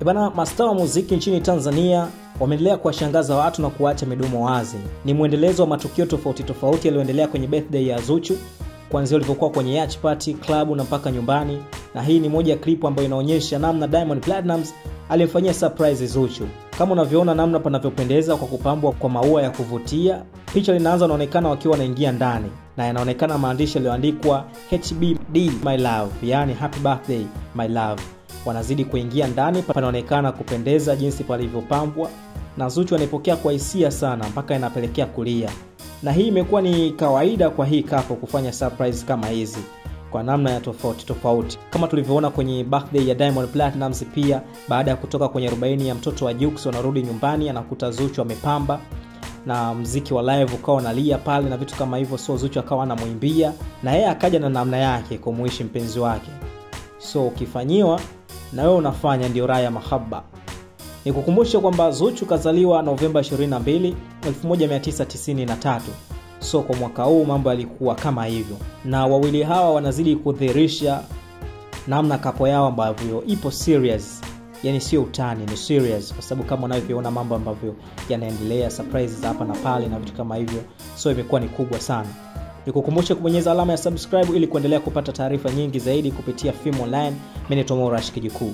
Bana, mastaa wa muziki nchini Tanzania wameendelea kuwashangaza watu na kuacha midomo wazi. Ni muendelezo wa matukio tofauti yaliyoendelea kwenye birthday ya Zuchu, kuanzia ulivyokuwa kwenye yacht party, club na mpaka nyumbani. Na hii ni moja ya clip ambayo inaonyesha namna Diamond Platnumz alimfanyia surprise Zuchu. Kama unavyoona namna panavyopendeza kwa kupambwa kwa maua ya kuvutia. Picha linaanza inaonekana wakiwa wanaingia ndani na yanaonekana maandishi yaliyoandikwa HBD my love, yani happy birthday my love. Wanazidi kuingia ndani, panaonekana kupendeza jinsi palivyopambwa na Zuchu anaipokea kwa hisia sana mpaka inapelekea kulia. Na hii imekuwa ni kawaida kwa hii couple kufanya surprise kama hizi kwa namna ya tofauti. Kama tulivyoona kwenye birthday ya Diamond Platnumz, pia baada ya kutoka kwenye 40 ya mtoto wa Jux wanarudi nyumbani, anakuta Zuchu amepamba na mziki wa live ukao unalia pale na vitu kama hivyo. So Zuchu akawa anamuimbia na yeye akaja na namna yake kumuishi mpenzi wake. So ukifanyiwa na wewe unafanya, ndio raha ya mahaba. Nikukumbusha kwamba Zuchu kazaliwa Novemba 22, 1993. So kwa mwaka huu mambo yalikuwa kama hivyo. Na wawili hawa wanazidi kudhihirisha namna kapo yao ambavyo ipo serious. Yani sio utani, ni serious, kwa sababu kama unavyoona mambo ambavyo yanaendelea, surprises hapa na pale na vitu kama hivyo. So imekuwa ni kubwa sana. Nikukumbusha kubonyeza alama ya subscribe ili kuendelea kupata taarifa nyingi zaidi kupitia Film Online. Mimi ni Tomo Rashid Kijukuu.